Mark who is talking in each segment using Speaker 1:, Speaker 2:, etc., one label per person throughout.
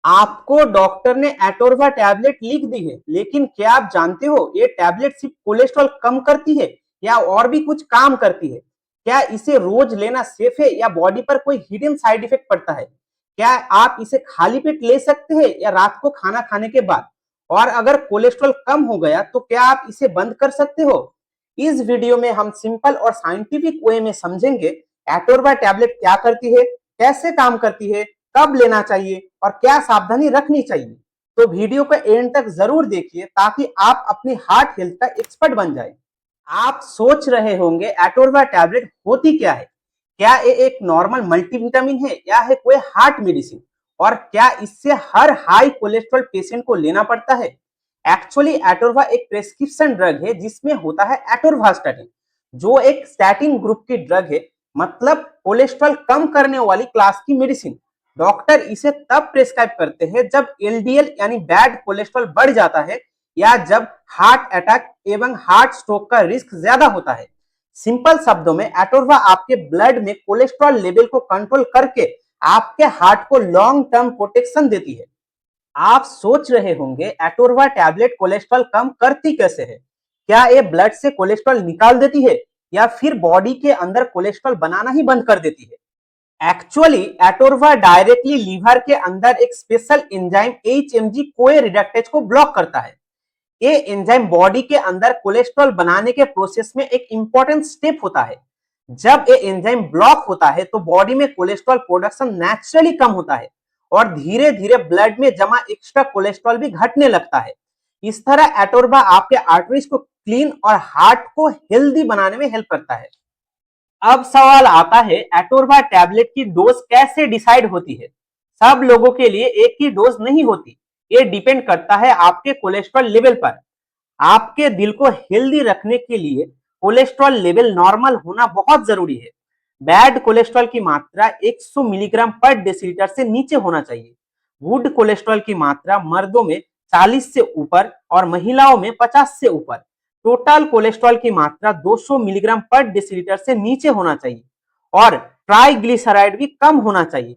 Speaker 1: आपको डॉक्टर ने एटोर्वा टैबलेट लिख दी है, लेकिन क्या आप जानते हो ये टैबलेट सिर्फ कोलेस्ट्रॉल कम करती है या और भी कुछ काम करती है? क्या इसे रोज लेना सेफ है या बॉडी पर कोई हिडन साइड इफेक्ट पड़ता है? क्या आप इसे खाली पेट ले सकते हैं या रात को खाना खाने के बाद? और अगर कोलेस्ट्रॉल कम हो गया तो क्या आप इसे बंद कर सकते हो? इस वीडियो में हम सिंपल और साइंटिफिक वे में समझेंगे एटोर्वा टैबलेट क्या करती है, कैसे काम करती है, कब लेना चाहिए और क्या सावधानी रखनी चाहिए। तो वीडियो को एंड तक जरूर देखिए ताकि आप अपनी हार्ट हेल्थ का एक्सपर्ट बन जाए। आप सोच रहे होंगे एटोर्वा टैबलेट होती क्या है? क्या ये एक नॉर्मल मल्टीविटामिन है या है कोई हार्ट मेडिसिन? और क्या इससे हर हाई कोलेस्ट्रॉल पेशेंट को लेना पड़ता है? एक्चुअली एटोर्वा एक प्रेस्क्रिप्शन ड्रग है जिसमें होता है एटोर्वास्टैटिन, जो एक स्टैटिन ग्रुप की ड्रग है, मतलब कोलेस्ट्रॉल कम करने वाली क्लास की मेडिसिन। डॉक्टर इसे तब प्रेस्क्राइब करते हैं जब एलडीएल यानी बैड कोलेस्ट्रॉल बढ़ जाता है या जब हार्ट अटैक एवं हार्ट स्ट्रोक का रिस्क ज्यादा होता है। सिंपल शब्दों में एटोर्वा आपके ब्लड में कोलेस्ट्रॉल लेवल को कंट्रोल करके आपके हार्ट को लॉन्ग टर्म प्रोटेक्शन देती है। आप सोच रहे होंगे एटोर्वा टैबलेट कोलेस्ट्रॉल कम करती कैसे है? क्या ये ब्लड से कोलेस्ट्रॉल निकाल देती है या फिर बॉडी के अंदर कोलेस्ट्रॉल बनाना ही बंद कर देती है? एक्चुअली एटोर्वा डायरेक्टली लीवर के अंदर एक स्पेशल एंजाइम एचएमजी कोए रिडक्टेज को ब्लॉक करता है। ये एंजाइम बॉडी के अंदर कोलेस्ट्रॉल बनाने के प्रोसेस में एक इंपॉर्टेंट स्टेप होता है। जब ये एंजाइम ब्लॉक होता है तो बॉडी में कोलेस्ट्रॉल प्रोडक्शन नेचुरली कम होता है और धीरे धीरे ब्लड में जमा एक्स्ट्रा कोलेस्ट्रॉल भी घटने लगता है। इस तरह एटोर्बा आपके आर्टरीज को क्लीन और हार्ट को हेल्दी बनाने में हेल्प करता है। अब सवाल आता है एटोर्बा टैबलेट की डोज कैसे डिसाइड होती है? सब लोगों के लिए एक ही डोज नहीं होती। ये डिपेंड करता है आपके कोलेस्ट्रॉल लेवल पर। आपके दिल को हेल्दी रखने के लिए कोलेस्ट्रॉल लेवल नॉर्मल होना बहुत जरूरी है। बैड कोलेस्ट्रॉल की मात्रा 100 मिलीग्राम पर डेसीलीटर से नीचे होना चाहिए। गुड कोलेस्ट्रॉल की मात्रा मर्दों में 40 से ऊपर और महिलाओं में 50 से ऊपर। टोटल कोलेस्ट्रॉल की मात्रा 200 मिलीग्राम पर डेसीलीटर से नीचे होना चाहिए और ट्राइग्लिसराइड भी कम होना चाहिए,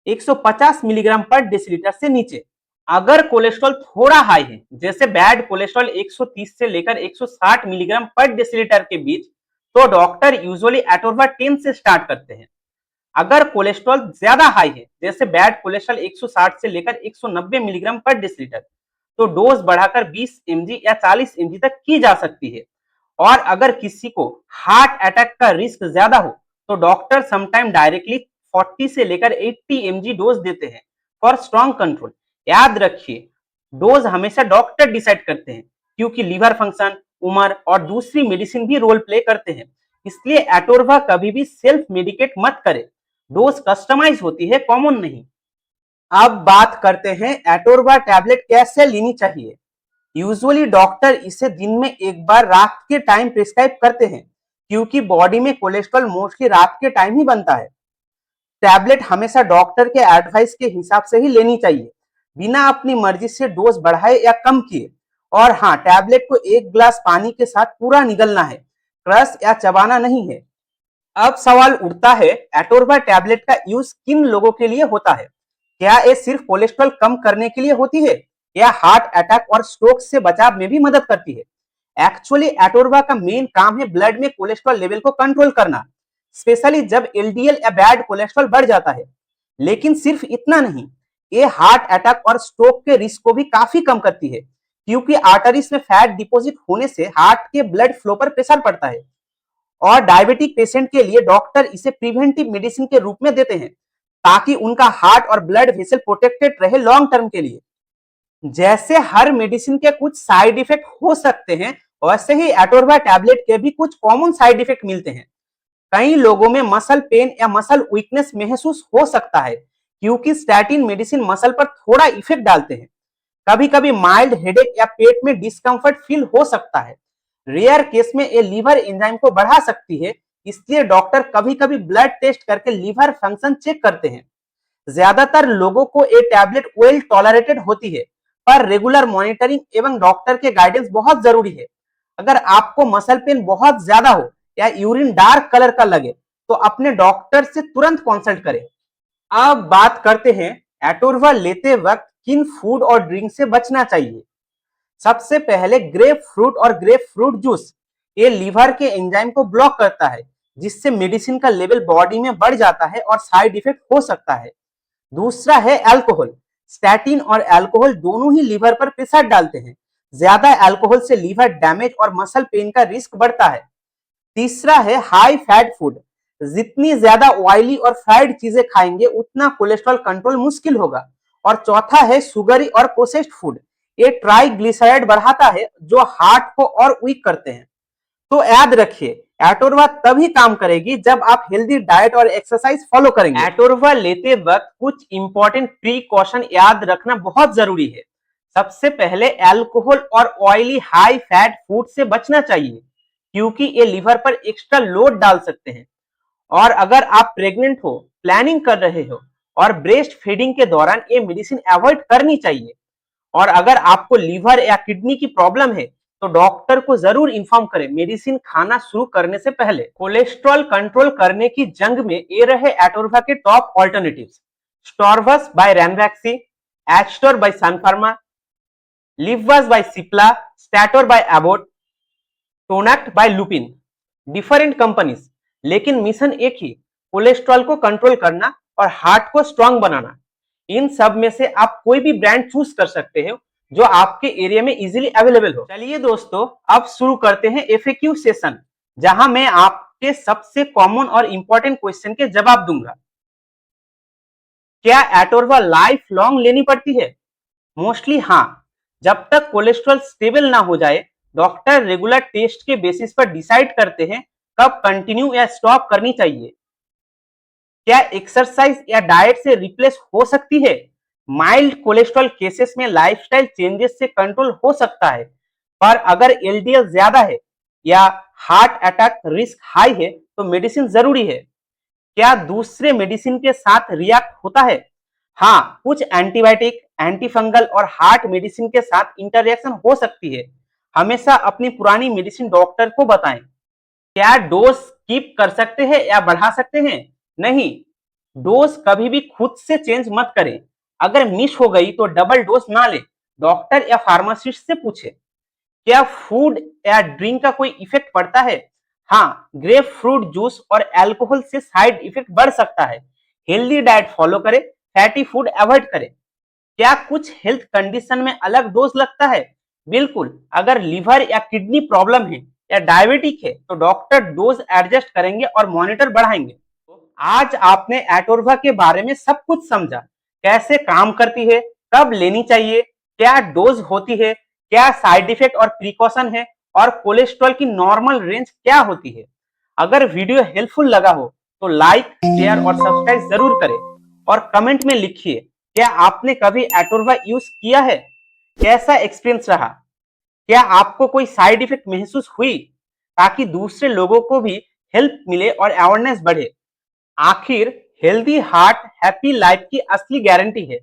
Speaker 1: 150 मिलीग्राम पर डेसीलीटर से नीचे। अगर कोलेस्ट्रॉल थोड़ा हाई है, जैसे बैड कोलेस्ट्रॉल 130 से लेकर 160 मिलीग्राम पर डेसीलीटर के बीच, तो डॉक्टर यूजुअली एटोर्वा 10 से स्टार्ट करते हैं। अगर कोलेस्ट्रॉल ज्यादा हाई है, जैसे बैड कोलेस्ट्रॉल 160 से लेकर 190 मिलीग्राम पर डेसीलीटर, तो डोज बढ़ाकर 20 mg या 40 mg तक की जा सकती है। और अगर किसी को हार्ट अटैक का रिस्क ज्यादा हो तो डॉक्टर समटाइम डायरेक्टली 40 से लेकर 80 mg डोज देते हैं फॉर स्ट्रॉन्ग कंट्रोल। याद रखिए, डोज हमेशा डॉक्टर डिसाइड करते हैं क्योंकि लीवर फंक्शन, उम्र और दूसरी मेडिसिन भी रोल प्ले करते हैं। इसलिए एटोर्वा कभी भी सेल्फ मेडिकेट मत करें। डोज कस्टमाइज होती है, कॉमन नहीं। अब बात करते हैं एटोर्वा टैबलेट कैसे लेनी चाहिए। यूजुअली डॉक्टर इसे दिन में एक बार रात के टाइम प्रिस्क्राइब करते हैं क्योंकि बॉडी में कोलेस्ट्रॉल मोस्टली रात के टाइम ही बनता है। टैबलेट हमेशा डॉक्टर के एडवाइस के हिसाब से ही लेनी चाहिए, बिना अपनी मर्जी से डोज बढ़ाए या कम किए। और हाँ, टैबलेट को एक ग्लास पानी के साथ पूरा निगलना है, क्रश या चबाना नहीं है। अब सवाल उठता है एटोर्वा टैबलेट का यूज किन लोगों के लिए होता है? क्या ये सिर्फ कोलेस्ट्रॉल कम करने के लिए होती है या हार्ट अटैक और स्ट्रोक से बचाव में भी मदद करती है? एक्चुअली एटोर्वा का मेन काम है ब्लड में कोलेस्ट्रॉल लेवल को कंट्रोल करना, स्पेशली जब एलडीएल या बैड कोलेस्ट्रॉल बढ़ जाता है। लेकिन सिर्फ इतना नहीं, ये हार्ट अटैक और स्ट्रोक के रिस्क को भी काफी कम करती है क्योंकि आर्टरीज में फैट डिपॉजिट होने से हार्ट के ब्लड फ्लो पर प्रेशर पड़ता है। और डायबिटिक पेशेंट के लिए डॉक्टर इसे प्रिवेंटिव मेडिसिन के रूप में देते हैं ताकि उनका हार्ट और ब्लड वेसल प्रोटेक्टेड रहे लॉन्ग टर्म के लिए। जैसे हर मेडिसिन के कुछ साइड इफेक्ट हो सकते हैं, वैसे ही एटोर्वा टैबलेट के भी कुछ कॉमन साइड इफेक्ट मिलते हैं। कई लोगों में मसल पेन या मसल वीकनेस महसूस हो सकता है क्योंकि स्टैटिन मेडिसिन मसल पर थोड़ा इफेक्ट डालते हैं। कभी कभी माइल्ड हेडेक या पेट में डिस्कंफर्ट फील हो सकता है। रेयर केस में ये लीवर एंजाइम को बढ़ा सकती है, इसलिए डॉक्टर कभी कभी ब्लड टेस्ट करके लीवर फंक्शन चेक करते हैं। ज्यादातर लोगों को ये टैबलेट वेल टॉलरेटेड होती है, पर रेगुलर मॉनिटरिंग एवं डॉक्टर के गाइडेंस बहुत जरूरी है। अगर आपको मसल पेन बहुत ज्यादा हो या यूरिन डार्क कलर का लगे तो अपने डॉक्टर से तुरंत कंसल्ट करें। अब बात करते हैं एटोर्वा लेते वक्त किन फूड और ड्रिंक से बचना चाहिए? सबसे पहले ग्रेप फ्रूट और ग्रेप फ्रूट जूस, ये लीवर के एंजाइम को ब्लॉक करता है, जिससे मेडिसिन का लेवल बॉडी में बढ़ जाता है और साइड इफेक्ट हो सकता है। दूसरा है अल्कोहल। स्टैटिन और अल्कोहल दोनों ही लीवर पर प्रेशर डालते हैं। ज्यादा अल्कोहल से लीवर डैमेज और मसल पेन का रिस्क बढ़ता है। तीसरा है हाई फैट फूड। जितनी ज्यादा ऑयली और फ्राइड चीजें खाएंगे उतना कोलेस्ट्रॉल कंट्रोल मुश्किल होगा। और चौथा है शुगरी और प्रोसेस्ड फूड। ये ट्राइग्लिसराइड बढ़ाता है जो हार्ट को और वीक करते हैं। तो याद रखिए, एटोर्वा तभी काम करेगी जब आप हेल्दी डाइट और एक्सरसाइज फॉलो करेंगे। एटोर्वा लेते वक्त कुछ इंपॉर्टेंट प्रीकॉशन याद रखना बहुत जरूरी है। सबसे पहले अल्कोहल और ऑयली हाई फैट फूड से बचना चाहिए, क्योंकि ये लीवर पर एक्स्ट्रा लोड डाल सकते हैं। और अगर आप प्रेग्नेंट हो, प्लानिंग कर रहे हो और ब्रेस्ट फीडिंग के दौरान ये मेडिसिन अवॉइड करनी चाहिए। और अगर आपको लीवर या किडनी की प्रॉब्लम है तो डॉक्टर को जरूर इन्फॉर्म करें मेडिसिन खाना शुरू करने से पहले। कोलेस्ट्रॉल कंट्रोल करने की जंग में ये रहे एटोर्वा के top alternatives. Storvas by Ranbaxy, Aztor by Sun Pharma, Lipvas by Cipla, Stator by Abbott, Tonact by Lupin. Different companies, लेकिन मिशन एक ही, कोलेस्ट्रॉल को कंट्रोल करना और हार्ट को स्ट्रांग बनाना। इन सब में से आप कोई भी ब्रांड चूज कर सकते हो जो आपके एरिया में इजीली अवेलेबल हो। चलिए दोस्तों, अब शुरू करते हैं एफएक्यू सेशन, जहां मैं आपके सबसे कॉमन और इंपॉर्टेंट क्वेश्चन के जवाब दूंगा। क्या एटोर्वा लाइफ लॉन्ग लेनी पड़ती है? मोस्टली हाँ। जब तक कोलेस्ट्रॉल स्टेबल ना हो जाए, डॉक्टर रेगुलर टेस्ट के बेसिस पर डिसाइड करते हैं कब कंटिन्यू या स्टॉप करनी चाहिए। क्या एक्सरसाइज या डाइट से रिप्लेस हो सकती है? माइल्ड कोलेस्ट्रॉल केसेस में लाइफस्टाइल चेंजेस से कंट्रोल हो सकता है, पर अगर एलडीएल ज्यादा है या हार्ट अटैक रिस्क हाई है तो मेडिसिन जरूरी है। क्या दूसरे मेडिसिन के साथ रिएक्ट होता है? हाँ, कुछ एंटीबायोटिक, एंटीफंगल और हार्ट मेडिसिन के साथ इंटररिएक्शन हो सकती है। हमेशा अपनी पुरानी मेडिसिन डॉक्टर को बताएं। क्या डोज स्किप कर सकते हैं या बढ़ा सकते हैं? नहीं, डोज कभी भी खुद से चेंज मत करें। अगर मिस हो गई तो डबल डोज ना ले, डॉक्टर या फार्मासिस्ट से पूछे। क्या फूड या ड्रिंक का कोई इफेक्ट पड़ता है? हाँ, ग्रेप फ्रूट जूस और अल्कोहल से साइड इफेक्ट बढ़ सकता है। हेल्दी डाइट फॉलो करें, फैटी फूड अवॉइड करें। क्या कुछ हेल्थ कंडीशन में अलग डोज लगता है? बिल्कुल, अगर लिवर या किडनी प्रॉब्लम है या डायबिटिक है तो डॉक्टर डोज एडजस्ट करेंगे और मॉनिटर बढ़ाएंगे। आज आपने एटोर्वा के बारे में सब कुछ समझा, कैसे काम करती है, कब लेनी चाहिए, क्या डोज होती है, क्या साइड इफेक्ट और प्रिकॉशन है, और कोलेस्ट्रॉल की नॉर्मल रेंज क्या होती है। अगर वीडियो हेल्पफुल लगा हो तो लाइक, शेयर और सब्सक्राइब जरूर करें और कमेंट में लिखिए, क्या आपने कभी एटोर्वा यूज किया है? कैसा एक्सपीरियंस रहा? क्या आपको कोई साइड इफेक्ट महसूस हुई? ताकि दूसरे लोगों को भी हेल्प मिले और अवेयरनेस बढ़े। आखिर हेल्दी हार्ट हैप्पी लाइफ की असली गारंटी है।